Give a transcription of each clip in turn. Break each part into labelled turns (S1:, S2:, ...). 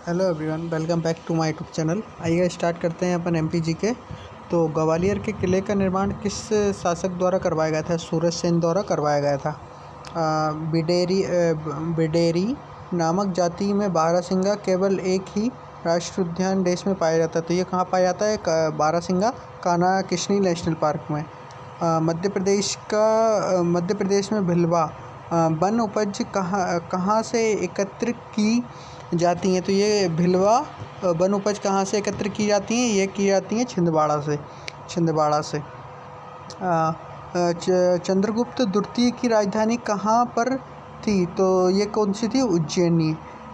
S1: Hello everyone, welcome back to my YouTube channel. आइए start करते हैं अपन एमपीजी के। तो ग्वालियर के किले का निर्माण किस शासक द्वारा करवाया गया था? सूरज सेन द्वारा करवाया गया था। बिडेरी नामक जाति में बारहसिंगा केवल एक ही राष्ट्रीय उद्यान देश में पाया जाता है। तो ये कहाँ पाया जाता है? बारहसिंगा कान्हा किशनी नेशनल पार्क में। मध्य प्रदेश में भिलवा वन उपज कहाँ से एकत्र की जाती हैं? तो ये भिलवा वन उपज कहाँ से एकत्र की जाती हैं? ये की जाती हैं छिंदवाड़ा से। चंद्रगुप्त द्वितीय की राजधानी कहाँ पर थी? तो ये कौन सी थी? उज्जैनी।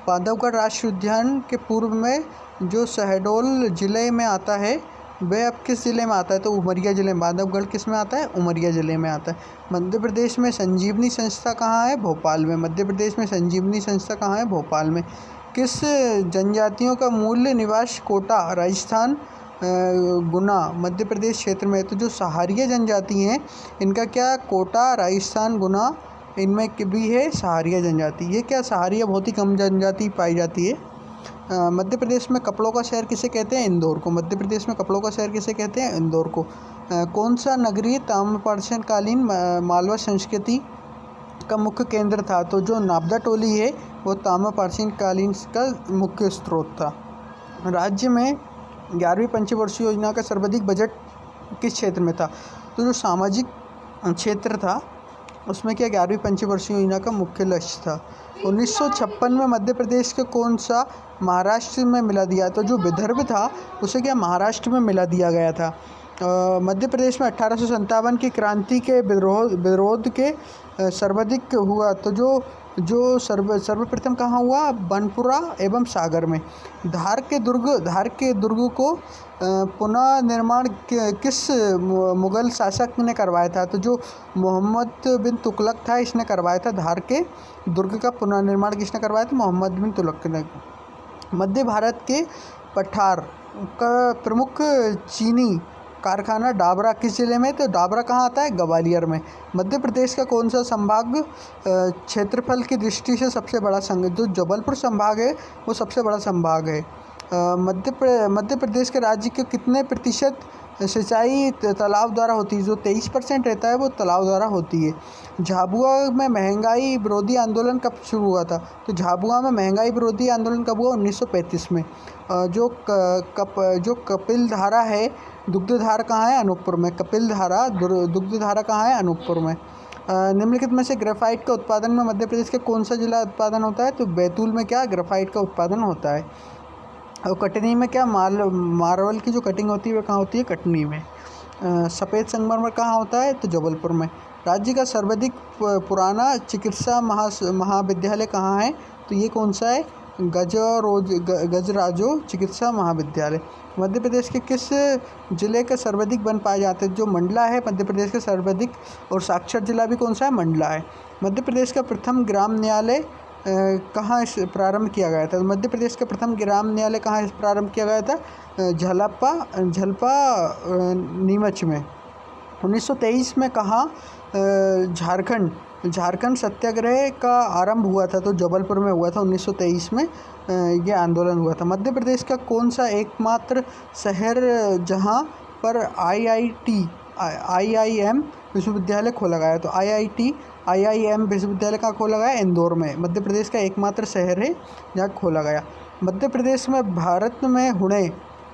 S1: बांधवगढ़ राष्ट्रीय उद्यान के पूर्व में जो शहडोल जिले में आता है, वह अब किस जिले में आता है? तो उमरिया जिले में। बांधवगढ़ किस में आता है? उमरिया जिले में आता है। मध्य प्रदेश में संजीवनी संस्था कहाँ है? भोपाल में। मध्य प्रदेश में संजीवनी संस्था कहाँ है? भोपाल में। किस जनजातियों का मूल निवास कोटा राजस्थान गुना मध्य प्रदेश क्षेत्र में? तो जो सहारिया जनजाति हैं, इनका क्या? कोटा राजस्थान गुना इनमें भी है सहारिया जनजाति। ये क्या? सहारिया बहुत ही कम जनजाति पाई जाती है। मध्य प्रदेश में कपड़ों का शहर किसे कहते हैं? इंदौर को। मध्य प्रदेश में कपड़ों का शहर किसे कहते हैं? इंदौर को। कौन सा नगरीय ताम्रपाषाण कालीन मालवा संस्कृति का मुख्य केंद्र था? तो जो नाबदा टोली है वो ताम्रपाषाण कालीन का मुख्य स्रोत था। राज्य में 11वीं पंचवर्षीय योजना का सर्वाधिक बजट किस क्षेत्र में था? तो जो सामाजिक क्षेत्र था उसमें क्या 11वीं पंचवर्षीय योजना का मुख्य लक्ष्य था। 1956 में मध्य प्रदेश के कौन सा महाराष्ट्र में मिला दिया? तो जो विदर्भ था उसे क्या महाराष्ट्र में मिला दिया गया था। मध्य प्रदेश में 1857 की क्रांति के विरोध के सर्वाधिक हुआ। तो जो सर्वप्रथम कहाँ हुआ? बनपुरा एवं सागर में। धार के दुर्ग को पुनः निर्माण किस मुगल शासक ने करवाया था? तो जो मोहम्मद बिन तुगलक था, इसने करवाया था। धार के दुर्ग का पुनः निर्माण किसने करवाया था? मोहम्मद बिन तुगलक ने। मध्य भारत के पठार का प्रमुख चीनी कारखाना डाबरा किस जिले में? तो डाबरा कहाँ आता है? ग्वालियर में। मध्य प्रदेश का कौन सा संभाग क्षेत्रफल की दृष्टि से सबसे बड़ा जो जबलपुर संभाग है वो सबसे बड़ा संभाग है। मध्य प्रदेश के राज्य के कितने प्रतिशत सिंचाई तालाब द्वारा होती है? जो 23% रहता है वो तालाब द्वारा होती है। झाबुआ में महंगाई विरोधी आंदोलन कब शुरू हुआ था? तो झाबुआ में महंगाई विरोधी आंदोलन कब हुआ? 1935 में। जो कपिल धारा है, दुग्धधार कहाँ है? अनूपपुर में। कपिल धारा दुग्धधारा कहाँ है? अनूपपुर में। निम्नलिखित में से ग्रेफाइट का उत्पादन में मध्य प्रदेश के कौन सा जिला उत्पादन होता है? तो बैतूल में क्या ग्रेफाइट का उत्पादन होता है। और कटनी में क्या? मार्बल की जो कटिंग होती है वो कहाँ होती है? कटनी में। सफ़ेद संगमरमर कहाँ होता है? तो जबलपुर में। राज्य का सर्वाधिक पुराना चिकित्सा महाविद्यालय कहाँ है? तो ये कौन सा है? गजराजो चिकित्सा महाविद्यालय। मध्य प्रदेश के किस जिले के सर्वाधिक वन पाए जाते हैं? जो मंडला है मध्य प्रदेश का सर्वाधिक, और साक्षर जिला भी कौन सा है? मंडला है। मध्य प्रदेश का प्रथम ग्राम न्यायालय कहाँ प्रारंभ किया गया था? मध्य प्रदेश का प्रथम ग्राम न्यायालय कहाँ प्रारंभ किया गया था? झलपा नीमच में। 1923 में कहाँ झारखंड सत्याग्रह का आरंभ हुआ था? तो जबलपुर में हुआ था। 1923 में ये आंदोलन हुआ था। मध्य प्रदेश का कौन सा एकमात्र शहर जहाँ पर IIM विश्वविद्यालय खोला गया? तो IIM विश्वविद्यालय कहाँ खोला गया? इंदौर में। मध्य प्रदेश का एकमात्र शहर है जहाँ खोला गया। मध्य प्रदेश में भारत में हुणे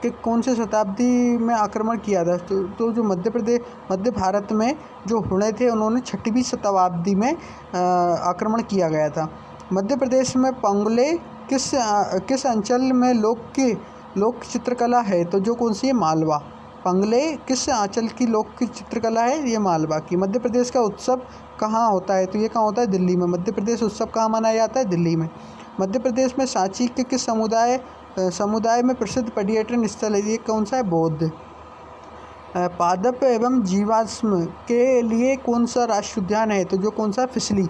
S1: के कौन से शताब्दी में आक्रमण किया था? तो जो मध्य भारत में जो हुणे थे उन्होंने 6वीं शताब्दी में आक्रमण किया गया था। मध्य प्रदेश में पंगले किस अंचल में लोक चित्रकला है? तो जो कौन सी है? मालवा। पंगले किस अंचल की लोक चित्रकला है? ये मालवा की। मध्य प्रदेश का उत्सव कहाँ होता है? तो ये कहाँ होता है? दिल्ली में। मध्य प्रदेश उत्सव कहाँ मनाया जाता है? दिल्ली में। मध्य प्रदेश में सांची के किस समुदाय में प्रसिद्ध पर्यटन स्थल है? ये कौन सा है? बौद्ध। पादप एवं जीवाश्म के लिए कौन सा राष्ट्रीय उद्यान है? तो जो कौन सा? फिसली।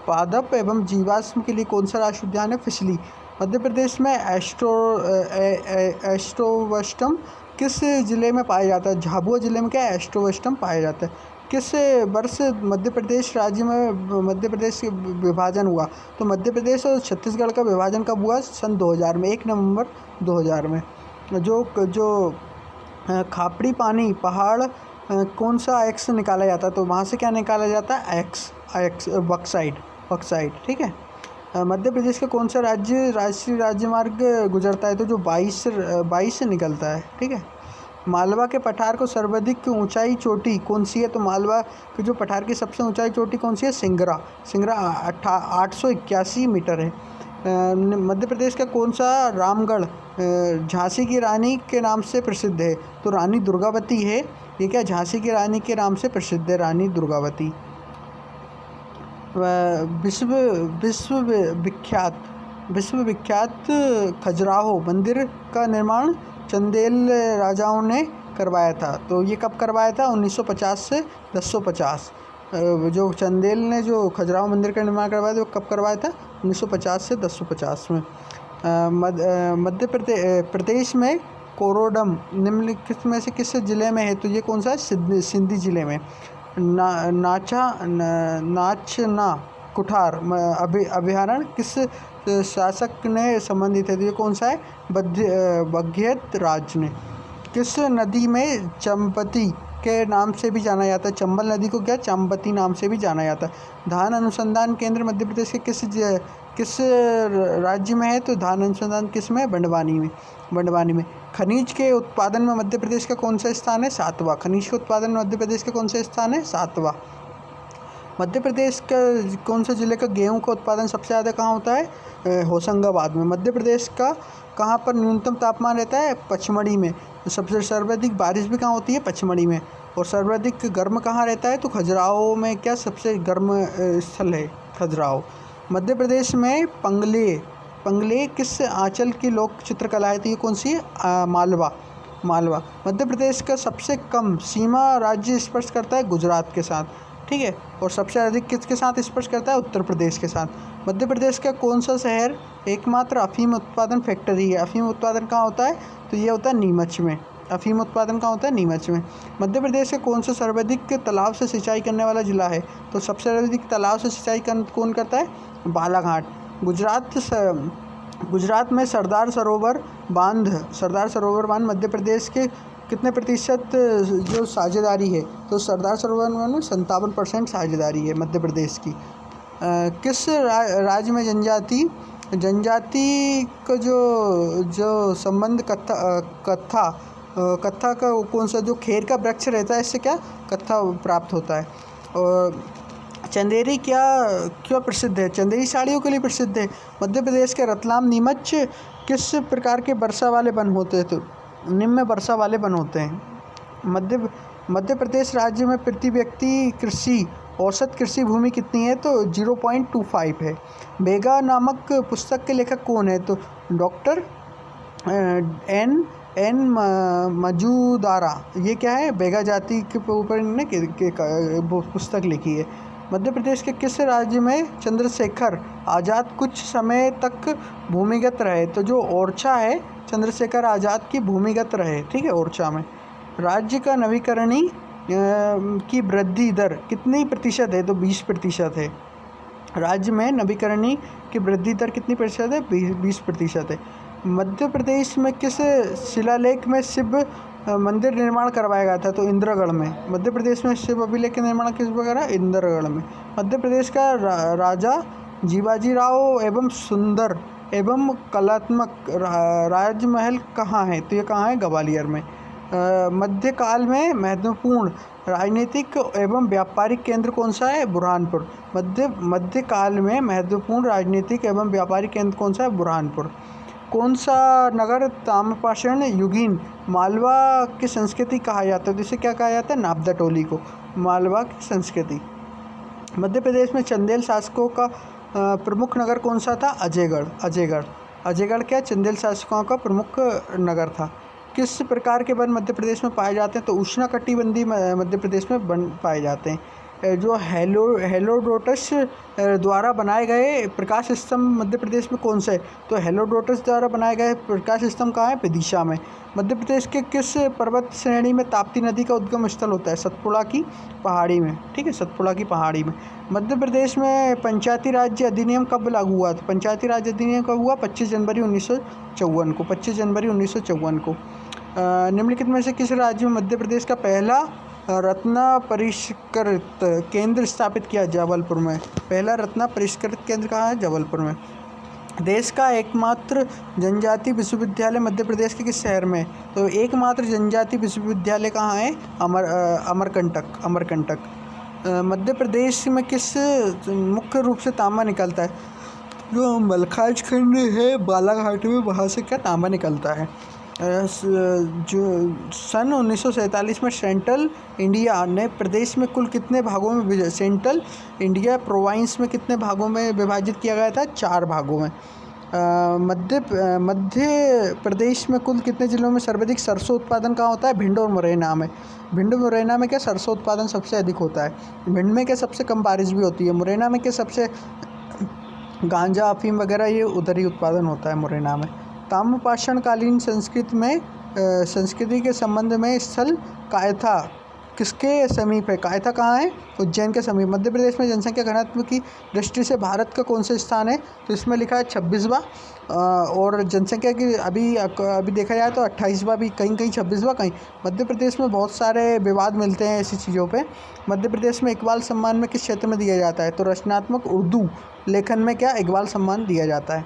S1: पादप एवं जीवाश्म के लिए कौन सा राष्ट्रीय उद्यान है? फिसली। मध्य प्रदेश में एस्ट्रोबस्टम किस जिले में पाया जाता है? झाबुआ जिले में क्या? एस्ट्रोबस्टम पाया जाता है। किस वर्ष मध्य प्रदेश राज्य में मध्य प्रदेश के विभाजन हुआ? तो मध्य प्रदेश और छत्तीसगढ़ का विभाजन कब हुआ? सन 2000 में, 1 नवंबर 2000 में। जो जो खापड़ी पानी पहाड़ कौन सा एक्स निकाला जाता है? तो वहाँ से क्या निकाला जाता है? X backside. ठीक है। मध्य प्रदेश का कौन सा राष्ट्रीय राजमार्ग गुजरता है? तो जो 22 से निकलता है। ठीक है। मालवा के पठार को सर्वाधिक ऊंचाई चोटी कौन सी है? तो मालवा के जो पठार की सबसे ऊंचाई चोटी कौन सी है? सिंगरा 881 मीटर है। मध्य प्रदेश का कौन सा रामगढ़ झांसी की रानी के नाम से प्रसिद्ध है? तो रानी दुर्गावती है। ये क्या झांसी की रानी के नाम से प्रसिद्ध है? रानी दुर्गावती। विश्व विख्यात खजुराहो मंदिर का निर्माण चंदेल राजाओं ने करवाया था। तो ये कब करवाया था? 1950 से 1050। जो चंदेल ने जो खजुराहो मंदिर का निर्माण करवाया था वो कब करवाया था? 1950 से 1050 में। मध्य प्रदेश में कोरोडम निम्नलिखित में से किस जिले में है? तो ये कौन सा है? सिंधी जिले में। नाचना कुठार अभयारण्य किस शासक ने संबंधित है? तो ये कौन सा है? बघेल राज ने। किस नदी में चंपती के नाम से भी जाना जाता है? चंबल नदी को क्या चंपती नाम से भी जाना जाता है। धान अनुसंधान केंद्र मध्य प्रदेश के किस राज्य में है? तो धान अनुसंधान किस में? बंडवानी में। खनिज के उत्पादन में मध्य प्रदेश का कौन सा स्थान है? 7वां। खनिज के उत्पादन में मध्य प्रदेश का कौन सा स्थान है? 7वां। मध्य प्रदेश का कौन सा जिले का गेहूं का उत्पादन सबसे ज़्यादा कहाँ होता है? होशंगाबाद में। मध्य प्रदेश का कहाँ पर न्यूनतम तापमान रहता है? पचमढ़ी में। सबसे सर्वाधिक बारिश भी कहाँ होती है? पचमढ़ी में। और सर्वाधिक गर्म कहाँ रहता है? तो खजुराहो में क्या सबसे गर्म स्थल है? खजुराहो। मध्य प्रदेश में पंगले किस आंचल की लोक चित्रकला है? तो ये कौन सी है? मालवा। मध्य प्रदेश का सबसे कम सीमा राज्य स्पर्श करता है? गुजरात के साथ। ठीक है। और सबसे अधिक किसके साथ स्पर्श करता है? उत्तर प्रदेश के साथ। मध्य प्रदेश का कौन सा शहर एकमात्र अफीम उत्पादन फैक्ट्री है? अफीम उत्पादन कहाँ होता है? तो ये होता है नीमच में। अफीम उत्पादन कहाँ होता है? नीमच में। मध्य प्रदेश का कौन सा सर्वाधिक तालाब से सिंचाई करने वाला जिला है? तो सबसे अधिक तालाब से सिंचाई कौन करता है? बालाघाट। गुजरात में सरदार सरोवर बांध मध्य प्रदेश के कितने प्रतिशत जो साझेदारी है? तो सरदार सरोवर में 57% साझेदारी है मध्य प्रदेश की। किस राज्य में जनजाति का जो संबंध कत्था का कौन सा जो खेर का वृक्ष रहता है इससे क्या कत्था प्राप्त होता है? और चंदेरी क्यों प्रसिद्ध है? चंदेरी साड़ियों के लिए प्रसिद्ध है। मध्य प्रदेश के रतलाम नीमच किस प्रकार के वर्षा वाले वन होते हैं? तो निम्न वर्षा वाले वन होते हैं। मध्य प्रदेश राज्य में प्रति व्यक्ति औसत कृषि भूमि कितनी है? तो 0.25 है। बेगा नामक पुस्तक के लेखक कौन है? तो डॉक्टर एन मजूदारा। ये क्या है? बेगा जाति के ऊपर इन्होंने पुस्तक लिखी है। मध्य प्रदेश के किस राज्य में चंद्रशेखर आज़ाद कुछ समय तक भूमिगत रहे? तो जो ओरछा है चंद्रशेखर आज़ाद की भूमिगत रहे। ठीक है। ओरछा में। राज्य का नवीकरणी की वृद्धि दर कितनी प्रतिशत है? तो 20% है। राज्य में नवीकरणी की वृद्धि दर कितनी प्रतिशत है? 20% है। मध्य प्रदेश में किस शिलालेख में शिव मंदिर निर्माण करवाया गया था? तो इंद्रगढ़ में। मध्य प्रदेश में शिव अभिलेख का निर्माण किस वगैरह? इंद्रगढ़ में। मध्य प्रदेश का राजा जीवाजीराव एवं सुंदर एवं कलात्मक राजमहल कहाँ है? तो ये कहाँ है? ग्वालियर में। मध्यकाल में महत्वपूर्ण राजनीतिक एवं व्यापारिक केंद्र कौन सा है? बुरहानपुर। मध्यकाल में महत्वपूर्ण राजनीतिक एवं व्यापारिक केंद्र कौन सा है? बुरहानपुर। कौन सा नगर ताम्रपाषाण युगीन मालवा की संस्कृति कहा जाता है? तो इसे क्या कहा जाता है? नापदा टोली को मालवा की संस्कृति। मध्य प्रदेश में चंदेल शासकों का प्रमुख नगर कौन सा था? अजयगढ़ क्या चंदेल शासकों का प्रमुख नगर था। किस प्रकार के वन मध्य प्रदेश में पाए जाते हैं? तो उष्णकटिबंधीय मध्य प्रदेश में वन पाए जाते हैं। जो हेलोडोटस द्वारा बनाए गए प्रकाश स्तंभ मध्य प्रदेश में कौन से है? तो हेलोडोटस द्वारा बनाए गए प्रकाश स्तंभ कहाँ है? विदिशा में। मध्य प्रदेश के किस पर्वत श्रेणी में ताप्ती नदी का उद्गम स्थल होता है? सतपुड़ा की पहाड़ी में, ठीक है, सतपुड़ा की पहाड़ी में। मध्य प्रदेश में पंचायती राज्य अधिनियम कब लागू हुआ? तो पंचायती राज अधिनियम कब हुआ? 25 जनवरी 1954 को, 25 जनवरी 1954 को। निम्नलिखित में से किस राज्य में मध्य प्रदेश का पहला रत्न परिष्कृत केंद्र स्थापित किया? जबलपुर में। पहला रत्न परिष्कृत केंद्र कहाँ है? जबलपुर में। देश का एकमात्र जनजाति विश्वविद्यालय मध्य प्रदेश के किस शहर में है? तो एकमात्र जनजाति विश्वविद्यालय कहाँ है? अमरकंटक। मध्य प्रदेश में किस मुख्य रूप से तांबा निकलता है? जो मलखाज खंड है बालाघाट में, वहाँ से क्या तांबा निकलता है। जो सन 1947 में सेंट्रल इंडिया ने प्रदेश में कुल कितने भागों में सेंट्रल इंडिया प्रोविंस में कितने भागों में विभाजित किया गया था? 4 भागों में। मध्य प्रदेश में कुल कितने जिलों में सर्वाधिक सरसों उत्पादन कहाँ होता है? भिंड और मुरैना में। भिंड मुरैना में क्या सरसों उत्पादन सबसे अधिक होता है? भिंड में क्या सबसे कम बारिश भी होती है? मुरैना में क्या सबसे गांजा अफीम वगैरह ये उधर ही उत्पादन होता है, मुरैना में। ताम्रपाषाण कालीन संस्कृति के संबंध में स्थल कायथा किसके समीप है? कायथा कहाँ है? उज्जैन के समीप। मध्य प्रदेश में जनसंख्या घनत्व की दृष्टि से भारत का कौन सा स्थान है? तो इसमें लिखा है 26वां, और जनसंख्या की अभी देखा जाए तो 28वां भी, कहीं 26वां, कहीं। मध्य प्रदेश में बहुत सारे विवाद मिलते हैं ऐसी चीज़ों पे। मध्य प्रदेश में इकबाल सम्मान में किस क्षेत्र में दिया जाता है? तो रचनात्मक उर्दू लेखन में क्या इकबाल सम्मान दिया जाता है।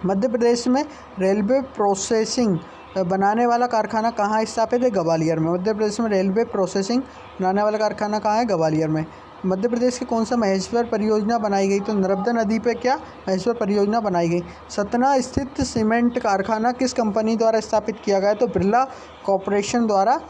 S1: मध्य प्रदेश में रेलवे प्रोसेसिंग बनाने वाला कारखाना कहाँ स्थापित है? ग्वालियर में। मध्य प्रदेश में रेलवे प्रोसेसिंग बनाने वाला कारखाना कहाँ है? ग्वालियर में। मध्य प्रदेश की कौन सा महेश्वर परियोजना बनाई गई? तो नर्मदा नदी पे क्या महेश्वर परियोजना बनाई गई। सतना स्थित सीमेंट कारखाना किस कंपनी द्वारा स्थापित किया गया? तो बिरला कॉरपोरेशन द्वारा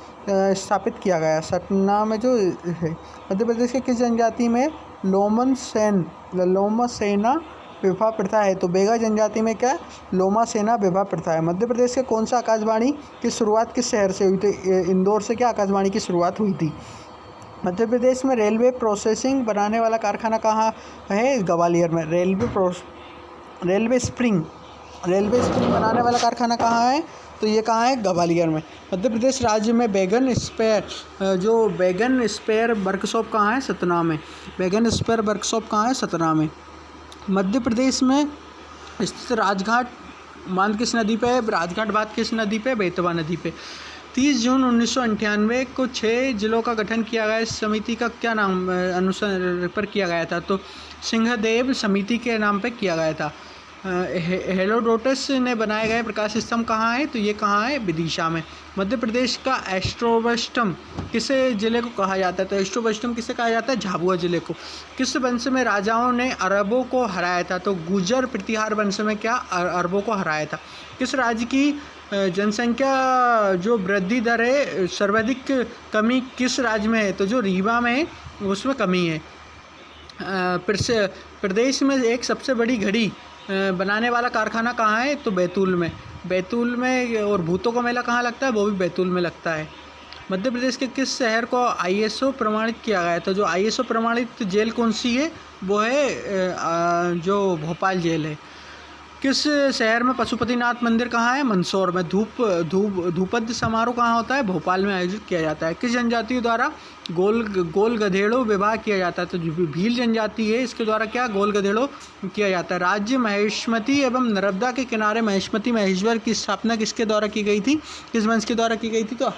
S1: स्थापित किया गया। सतना में जो है। मध्य प्रदेश के किस जनजाति में लोमा सेना विवाह प्रथा है? तो बेगा जनजाति में क्या लोमा सेना विवाह प्रथा है। मध्य प्रदेश के कौन सा आकाशवाणी की शुरुआत किस शहर से हुई थी? इंदौर से क्या आकाशवाणी की शुरुआत हुई थी। मध्य प्रदेश में रेलवे प्रोसेसिंग बनाने वाला कारखाना कहाँ है? ग्वालियर में। रेलवे स्प्रिंग बनाने वाला कारखाना कहाँ है? तो ये कहाँ है? ग्वालियर में। मध्य प्रदेश राज्य में बैगन स्पेयर वर्कशॉप कहाँ है? सतना में। बैगन स्पेयर वर्कशॉप कहाँ है? सतना में। मध्य प्रदेश में स्थित राजघाट बांध किस नदी पे है? राजघाट बांध किस नदी पे? बेतवा नदी पे। 30 जून 1998 को 6 जिलों का गठन किया गया। इस समिति का क्या नाम अनुसार पर किया गया था? तो सिंहदेव समिति के नाम पे किया गया था। हेलोडोटस ने बनाए गए प्रकाश स्तंभ कहाँ है? तो ये कहाँ है? विदिशा में। मध्य प्रदेश का एस्ट्रोबस्टम किस जिले को कहा जाता है? तो एस्ट्रोबस्टम किसे कहा जाता है? झाबुआ जिले को। किस वंश में राजाओं ने अरबों को हराया था? तो गुर्जर प्रतिहार वंश में क्या अरबों को हराया था। किस राज्य की जनसंख्या जो वृद्धि दर है सर्वाधिक कमी किस राज्य में है? तो जो रीवा में है उसमें कमी है। प्रदेश में एक सबसे बड़ी घड़ी बनाने वाला कारखाना कहाँ है? तो बैतूल में। और भूतों का मेला कहाँ लगता है? वो भी बैतूल में लगता है। मध्य प्रदेश के किस शहर को ISO प्रमाणित किया गया है? तो जो ISO प्रमाणित जेल कौन सी है? वो है जो भोपाल जेल है। किस शहर में पशुपतिनाथ मंदिर कहाँ है? मंदसौर में। धूपद समारोह कहाँ होता है? भोपाल में आयोजित किया जाता है। किस जनजाति द्वारा गोल गधेड़ों विवाह किया जाता है? तो जो भील जनजाति है इसके द्वारा क्या गोल गधेड़ों किया जाता है। राज्य महेश्मती एवं नर्मदा के किनारे महेश्मती महेश्वर की स्थापना किसके द्वारा की गई थी? किस वंश के द्वारा की गई थी? तो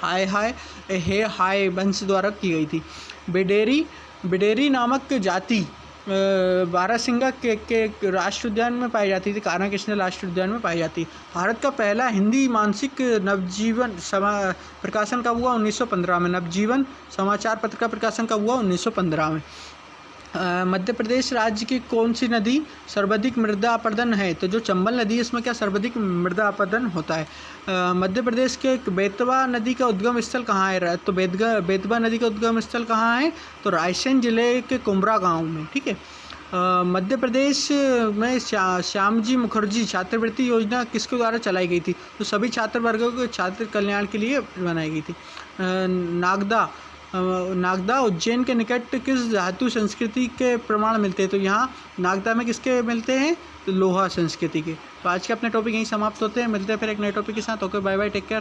S1: हाय वंश द्वारा की गई थी। बिडेरी नामक जाति बारहसिंगा के राष्ट्रीय उद्यान में पाई जाती थी। कान्हा कृष्ण राष्ट्रीय उद्यान में पाई जाती। भारत का पहला हिंदी मासिक नवजीवन प्रकाशन कब हुआ? 1915 में। नवजीवन समाचार पत्र का प्रकाशन कब हुआ? 1915 में। मध्य प्रदेश राज्य की कौन सी नदी सर्वाधिक मृदा अपरदन है? तो जो चंबल नदी है इसमें क्या सर्वाधिक मृदा अपरदन होता है। मध्य प्रदेश के बेतवा नदी का उद्गम स्थल कहाँ है? तो बेतवा नदी का उद्गम स्थल कहाँ है? तो रायसेन जिले के कुमरा गांव में। ठीक है। मध्य प्रदेश में श्यामजी मुखर्जी छात्रवृत्ति योजना किसके द्वारा चलाई गई थी? तो सभी छात्र वर्गों के छात्र कल्याण के लिए बनाई गई थी। नागदा नागदा उज्जैन के निकट किस धातु संस्कृति के प्रमाण मिलते हैं? तो यहाँ नागदा में किसके मिलते हैं? तो लोहा संस्कृति के। तो आज के अपने टॉपिक यहीं समाप्त होते हैं, मिलते हैं फिर एक नए टॉपिक के साथ। Okay, bye bye, take care.